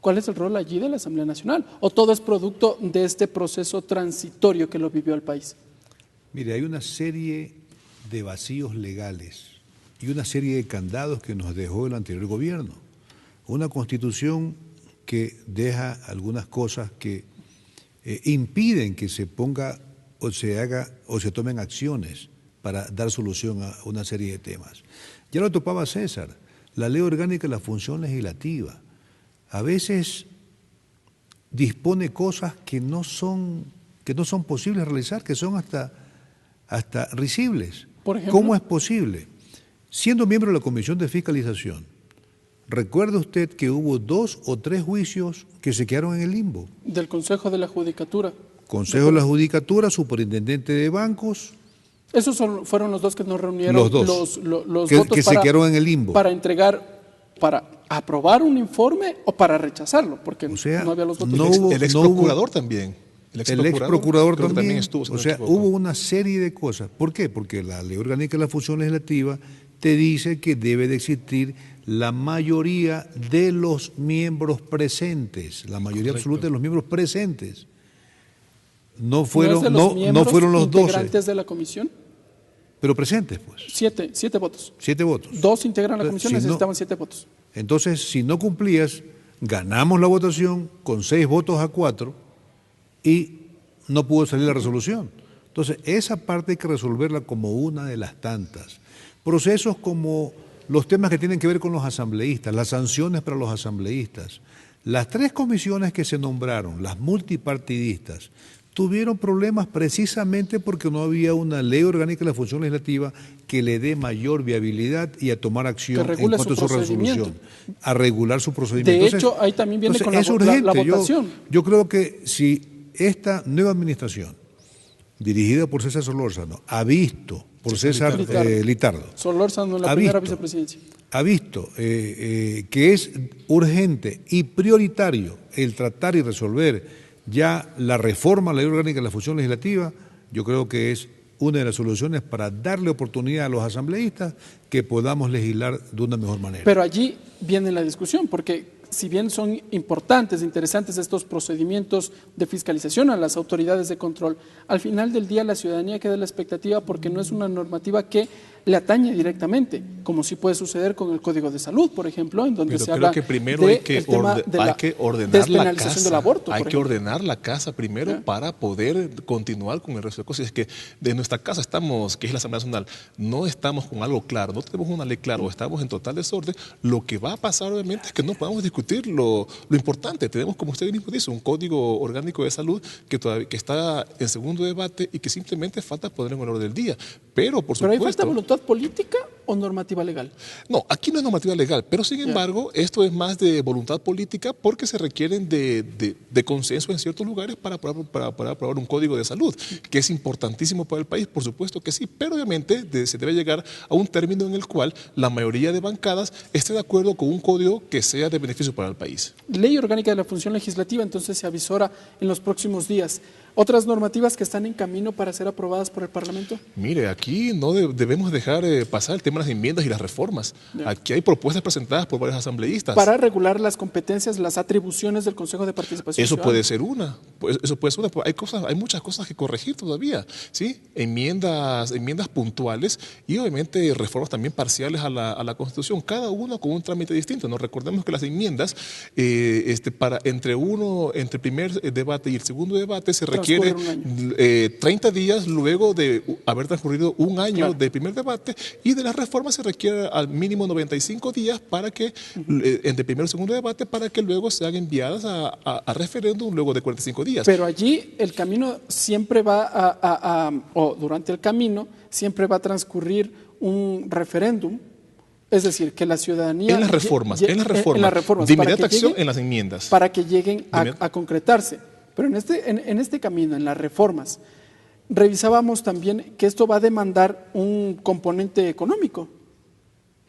¿Cuál es el rol allí de la Asamblea Nacional? ¿O todo es producto de este proceso transitorio que lo vivió el país? Mire, hay una serie de vacíos legales y una serie de candados que nos dejó el anterior gobierno. Una constitución que deja algunas cosas que impiden que se ponga o se haga o se tomen acciones para dar solución a una serie de temas. Ya lo topaba César, la ley orgánica de la función legislativa. A veces dispone cosas que no son posibles realizar, que son hasta risibles. Por ejemplo, ¿cómo es posible? Siendo miembro de la Comisión de Fiscalización, ¿recuerda usted que hubo 2 o 3 juicios que se quedaron en el limbo? Del Consejo de la Judicatura. Consejo de la Judicatura, Superintendente de Bancos. Esos fueron los 2 que nos reunieron los votos que se quedaron en el limbo. Para aprobar un informe o para rechazarlo, porque no había los votos. El ex procurador también. El ex procurador también estuvo. O sea, hubo una serie de cosas. ¿Por qué? Porque la ley orgánica de la función legislativa te dice que debe de existir la mayoría de los miembros presentes, la mayoría absoluta de los miembros presentes. No fueron los 12 integrantes de la comisión, pero presentes, pues. 7 votos. 7 votos. 2 integran la comisión, necesitaban 7 votos. Entonces, si no cumplías, ganamos la votación con 6 votos a 4 y no pudo salir la resolución. Entonces, esa parte hay que resolverla como una de las tantas. Procesos como los temas que tienen que ver con los asambleístas, las sanciones para los asambleístas. Las 3 comisiones que se nombraron, las multipartidistas, tuvieron problemas precisamente porque no había una ley orgánica de la función legislativa que le dé mayor viabilidad y a tomar acción en cuanto a su resolución, a regular su procedimiento. De hecho, ahí también viene con la votación. Yo creo que si esta nueva administración, dirigida por César Solórzano, ha visto, por César Litardo, Solórzano en la primera vicepresidencia, ha visto que es urgente y prioritario el tratar y resolver ya la reforma a la ley orgánica de la función legislativa, yo creo que es una de las soluciones para darle oportunidad a los asambleístas que podamos legislar de una mejor manera. Pero allí viene la discusión, porque si bien son importantes, interesantes estos procedimientos de fiscalización a las autoridades de control, al final del día la ciudadanía queda en la expectativa porque no es una normativa que le atañe directamente, como sí puede suceder con el Código de Salud, por ejemplo, en donde se habla que primero de hay que ordenar despenalización del aborto. Hay que ordenar la casa primero para poder continuar con el resto de cosas. Es que de nuestra casa estamos, que es la Asamblea Nacional, no estamos con algo claro, no tenemos una ley clara o estamos en total desorden. Lo que va a pasar obviamente es que no podamos discutir lo importante. Tenemos, como usted mismo dice, un Código Orgánico de Salud que está en segundo debate y que simplemente falta poner en el orden del día. Pero, por supuesto... ¿Pero hay falta de voluntad política o normativa legal? No, aquí no es normativa legal, pero sin embargo esto es más de voluntad política porque se requieren de consenso en ciertos lugares para aprobar un código de salud, que es importantísimo para el país, por supuesto que sí, pero obviamente se debe llegar a un término en el cual la mayoría de bancadas esté de acuerdo con un código que sea de beneficio para el país. Ley orgánica de la función legislativa, entonces se avisora en los próximos días. ¿Otras normativas que están en camino para ser aprobadas por el Parlamento? Mire, aquí no debemos dejar pasar el tema de las enmiendas y las reformas. Aquí hay propuestas presentadas por varios asambleístas. Para regular las competencias, las atribuciones del Consejo de Participación Eso Ciudadana. puede ser una. Eso puede ser una. Hay muchas cosas que corregir todavía, ¿sí? Enmiendas puntuales y obviamente reformas también parciales a la Constitución, cada uno con un trámite distinto. Nos recordemos que las enmiendas entre el primer debate y el segundo debate se requiere 30 días luego de haber transcurrido un año del primer debate, y de las reformas se requiere al mínimo 95 días para que entre el primer y segundo debate, para que luego sean enviadas a referéndum luego de 45 días. Pero allí el camino siempre va o durante el camino siempre va a transcurrir un referéndum. Es decir, que la ciudadanía... En las reformas, de inmediata acción en las enmiendas. Para que lleguen a concretarse. Pero en este camino, en las reformas, revisábamos también que esto va a demandar un componente económico.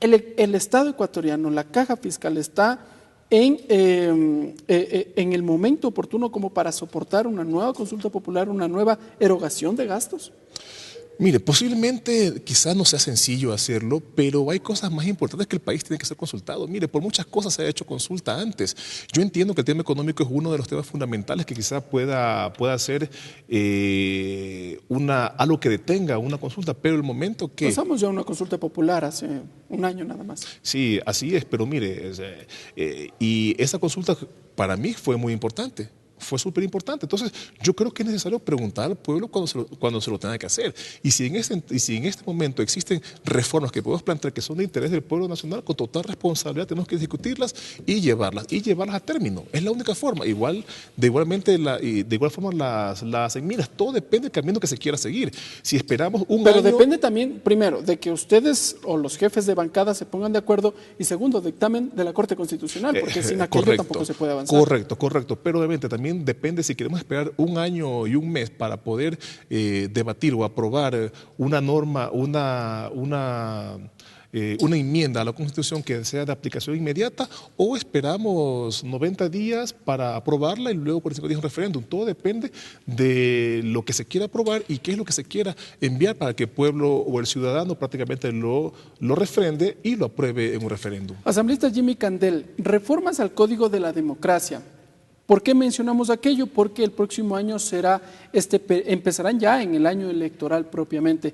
El Estado ecuatoriano, la caja fiscal, está en el momento oportuno como para soportar una nueva consulta popular, una nueva erogación de gastos. Mire, posiblemente quizás no sea sencillo hacerlo, pero hay cosas más importantes que el país tiene que ser consultado. Mire, por muchas cosas se ha hecho consulta antes. Yo entiendo que el tema económico es uno de los temas fundamentales que quizás pueda ser algo que detenga una consulta, pero el momento que... Pasamos ya a una consulta popular hace un año nada más. Sí, así es, pero mire, y esa consulta para mí fue muy importante. Fue súper importante. Entonces, yo creo que es necesario preguntar al pueblo cuando se lo tenga que hacer. Y si en este momento existen reformas que podemos plantear que son de interés del pueblo nacional, con total responsabilidad tenemos que discutirlas y llevarlas a término. Es la única forma. De igual forma las enmiendas. Todo depende del camino que se quiera seguir. Si esperamos un año... Pero depende también, primero, de que ustedes o los jefes de bancada se pongan de acuerdo, y segundo, dictamen de la Corte Constitucional, porque sin aquello tampoco se puede avanzar. Correcto. Pero obviamente también depende si queremos esperar un año y un mes para poder debatir o aprobar una norma, una enmienda a la Constitución que sea de aplicación inmediata, o esperamos 90 días para aprobarla y luego por 5 días un referéndum. Todo depende de lo que se quiera aprobar y qué es lo que se quiera enviar para que el pueblo o el ciudadano prácticamente lo refrende y lo apruebe en un referéndum. Asambleísta Jimmy Candel, reformas al Código de la Democracia. ¿Por qué mencionamos aquello? Porque el próximo año empezarán ya en el año electoral propiamente.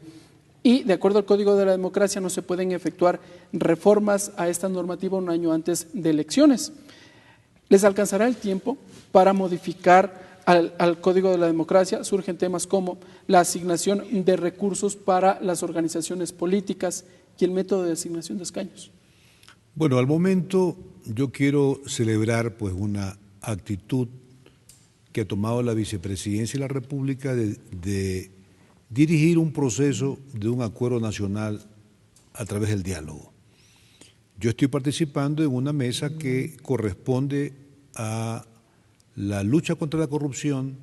Y de acuerdo al Código de la Democracia no se pueden efectuar reformas a esta normativa un año antes de elecciones. ¿Les alcanzará el tiempo para modificar al Código de la Democracia surgen temas como la asignación de recursos para las organizaciones políticas y el método de asignación de escaños. Bueno, al momento yo quiero celebrar pues una actitud que ha tomado la Vicepresidencia de la República de dirigir un proceso de un acuerdo nacional a través del diálogo. Yo estoy participando en una mesa que corresponde a la lucha contra la corrupción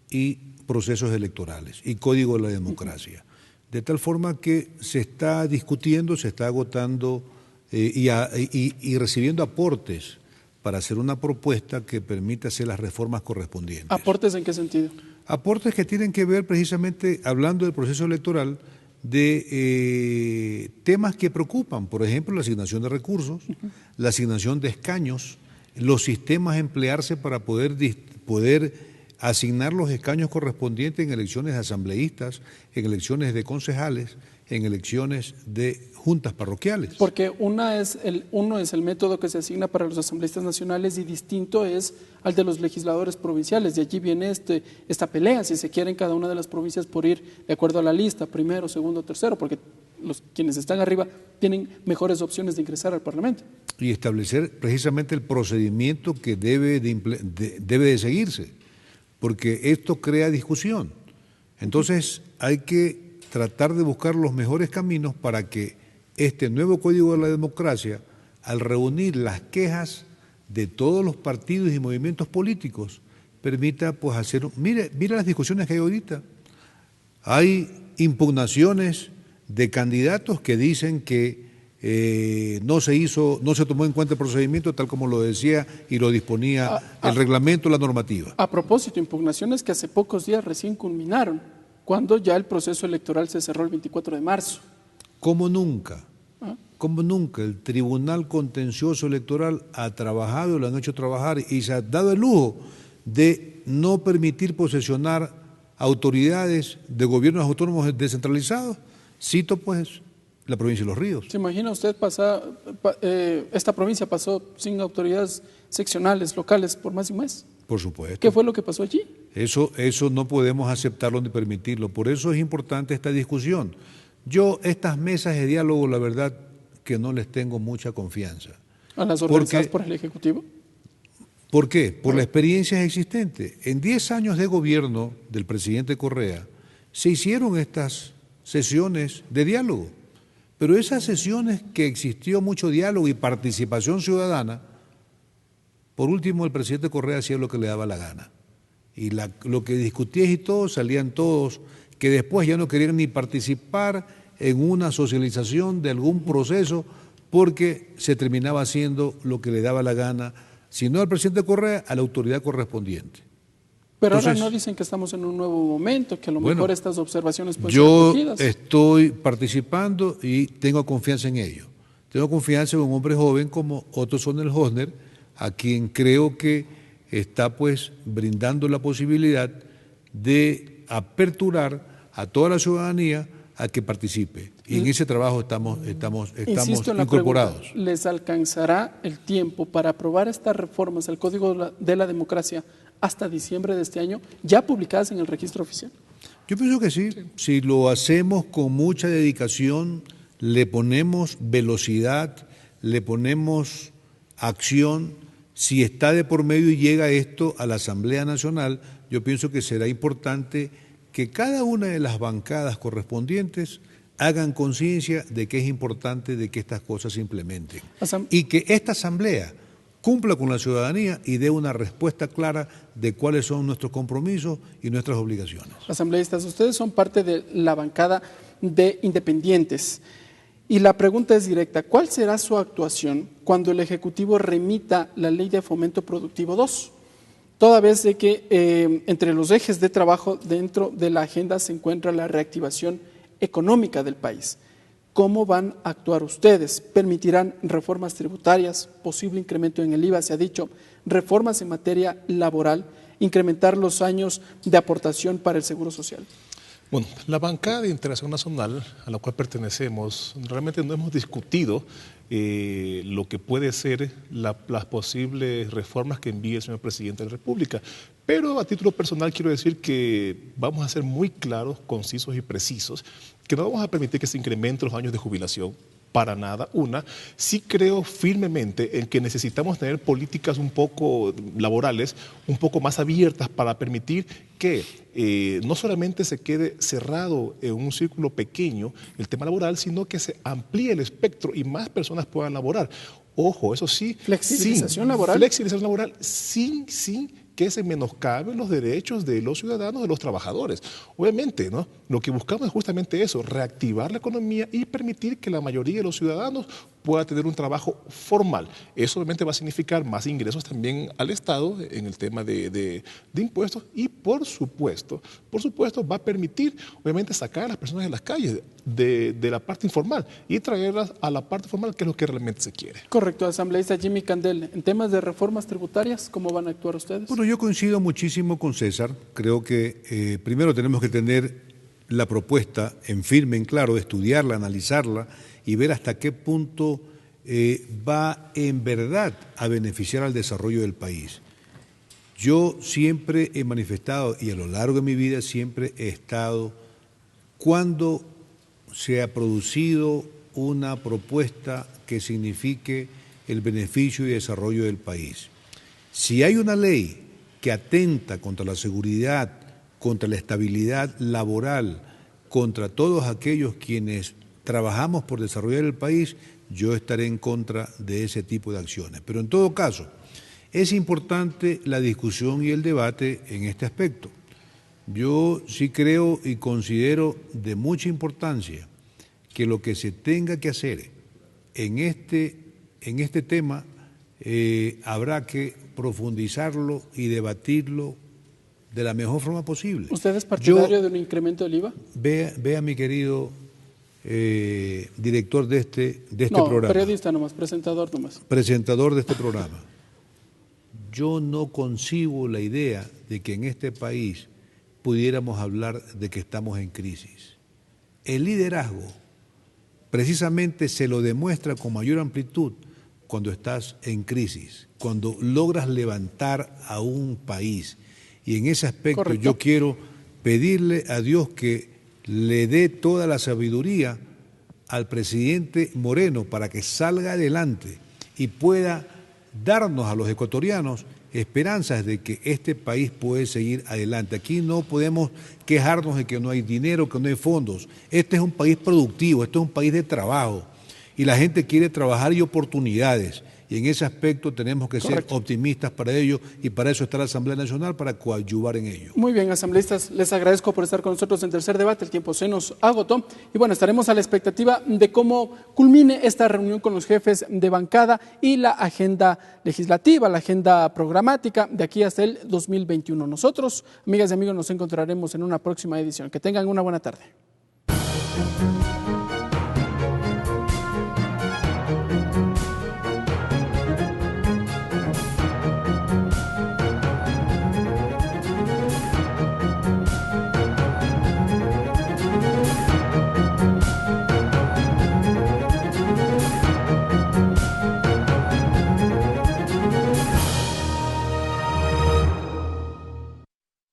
y procesos electorales y Código de la Democracia. De tal forma que se está discutiendo, se está agotando y recibiendo aportes para hacer una propuesta que permita hacer las reformas correspondientes. ¿Aportes en qué sentido? Aportes que tienen que ver precisamente, hablando del proceso electoral, de temas que preocupan, por ejemplo, la asignación de recursos, la asignación de escaños, los sistemas a emplearse para poder asignar los escaños correspondientes en elecciones de asambleístas, en elecciones de concejales, en elecciones de juntas parroquiales. Porque uno es el método que se asigna para los asambleístas nacionales y distinto es al de los legisladores provinciales. De allí viene esta pelea, si se quiere, en cada una de las provincias por ir de acuerdo a la lista, primero, segundo, tercero, porque quienes están arriba tienen mejores opciones de ingresar al Parlamento. Y establecer precisamente el procedimiento que debe de seguirse, porque esto crea discusión. Entonces hay que tratar de buscar los mejores caminos para que este nuevo Código de la Democracia, al reunir las quejas de todos los partidos y movimientos políticos, permita pues hacer... Mire las discusiones que hay ahorita. Hay impugnaciones de candidatos que dicen que no se tomó en cuenta el procedimiento tal como lo decía y lo disponía el reglamento, la normativa. A propósito, impugnaciones que hace pocos días recién culminaron, cuando ya el proceso electoral se cerró el 24 de marzo. Como nunca, el Tribunal Contencioso Electoral ha trabajado, lo han hecho trabajar y se ha dado el lujo de no permitir posesionar autoridades de gobiernos autónomos descentralizados. Cito pues la provincia de Los Ríos. ¿Se imagina usted esta provincia pasó sin autoridades seccionales, locales por más de un mes? Por supuesto. ¿Qué fue lo que pasó allí? Eso no podemos aceptarlo ni permitirlo. Por eso es importante esta discusión. Yo estas mesas de diálogo, la verdad que no les tengo mucha confianza. ¿A las organizadas por el Ejecutivo? ¿Por qué? Por la experiencia existente. En 10 años de gobierno del presidente Correa se hicieron estas sesiones de diálogo, pero esas sesiones que existió mucho diálogo y participación ciudadana, por último el presidente Correa hacía lo que le daba la gana. Y lo que discutía y todos salían todos que después ya no querían ni participar en una socialización de algún proceso porque se terminaba haciendo lo que le daba la gana, si no al presidente Correa, a la autoridad correspondiente. Pero entonces, ahora no dicen que estamos en un nuevo momento, que a lo mejor estas observaciones pueden ser recogidas. Yo estoy participando y tengo confianza en ello. Tengo confianza en un hombre joven como Otto Sonnenhösner, a quien creo que está pues brindando la posibilidad de aperturar a toda la ciudadanía a que participe. Y en ese trabajo estamos incorporados. ¿Les alcanzará el tiempo para aprobar estas reformas al Código de la Democracia hasta diciembre de este año, ya publicadas en el registro oficial? Yo pienso que sí. Si lo hacemos con mucha dedicación, le ponemos velocidad, le ponemos acción, si está de por medio y llega esto a la Asamblea Nacional, yo pienso que será importante que cada una de las bancadas correspondientes hagan conciencia de que es importante de que estas cosas se implementen y que esta Asamblea cumpla con la ciudadanía y dé una respuesta clara de cuáles son nuestros compromisos y nuestras obligaciones. Asambleístas, ustedes son parte de la bancada de independientes y la pregunta es directa, ¿cuál será su actuación cuando el Ejecutivo remita la Ley de Fomento Productivo 2? Toda vez de que entre los ejes de trabajo dentro de la agenda se encuentra la reactivación económica del país. ¿Cómo van a actuar ustedes? ¿Permitirán reformas tributarias, posible incremento en el IVA, se ha dicho, reformas en materia laboral, incrementar los años de aportación para el Seguro Social? Bueno, la bancada de Integración Nacional a la cual pertenecemos, realmente no hemos discutido lo que puede ser las posibles reformas que envíe el señor Presidente de la República, Pero a título personal quiero decir que vamos a ser muy claros, concisos y precisos, que no vamos a permitir que se incrementen los años de jubilación. Para nada. Sí creo firmemente en que necesitamos tener políticas un poco laborales, un poco más abiertas para permitir que no solamente se quede cerrado en un círculo pequeño el tema laboral, sino que se amplíe el espectro y más personas puedan laborar. Ojo, eso sí. Flexibilización laboral. Flexibilización laboral sin que se menoscaben los derechos de los ciudadanos, de los trabajadores. Obviamente, ¿no? Lo que buscamos es justamente eso, reactivar la economía y permitir que la mayoría de los ciudadanos pueda tener un trabajo formal. Eso obviamente va a significar más ingresos también al Estado en el tema de impuestos y por supuesto va a permitir obviamente sacar a las personas de las calles de la parte informal y traerlas a la parte formal, que es lo que realmente se quiere. Correcto, asambleísta Jimmy Candel. En temas de reformas tributarias, ¿cómo van a actuar ustedes? Bueno, yo coincido muchísimo con César. Creo que primero tenemos que tener la propuesta en firme, en claro, estudiarla, analizarla y ver hasta qué punto va en verdad a beneficiar al desarrollo del país. Yo siempre he manifestado, y a lo largo de mi vida siempre he estado, cuando se ha producido una propuesta que signifique el beneficio y desarrollo del país. Si hay una ley que atenta contra la seguridad, contra la estabilidad laboral, contra todos aquellos quienes trabajamos por desarrollar el país, yo estaré en contra de ese tipo de acciones. Pero en todo caso, es importante la discusión y el debate en este aspecto. Yo sí creo y considero de mucha importancia que lo que se tenga que hacer en este tema habrá que profundizarlo y debatirlo de la mejor forma posible. ¿Usted es partidario de un incremento del IVA? Vea mi querido director de este programa. No, periodista nomás, presentador nomás. Presentador de este programa. Yo no concibo la idea de que en este país pudiéramos hablar de que estamos en crisis. El liderazgo precisamente se lo demuestra con mayor amplitud cuando estás en crisis, cuando logras levantar a un país. Y en ese aspecto Correcto. Yo quiero pedirle a Dios que le dé toda la sabiduría al presidente Moreno para que salga adelante y pueda darnos a los ecuatorianos esperanzas de que este país puede seguir adelante. Aquí no podemos quejarnos de que no hay dinero, que no hay fondos. Este es un país productivo, este es un país de trabajo y la gente quiere trabajar y oportunidades. Y en ese aspecto tenemos que ser optimistas para ello y para eso está la Asamblea Nacional, para coadyuvar en ello. Muy bien, asambleístas, les agradezco por estar con nosotros en tercer debate. El tiempo se nos agotó y bueno, estaremos a la expectativa de cómo culmine esta reunión con los jefes de bancada y la agenda legislativa, la agenda programática de aquí hasta el 2021. Nosotros, amigas y amigos, nos encontraremos en una próxima edición. Que tengan una buena tarde.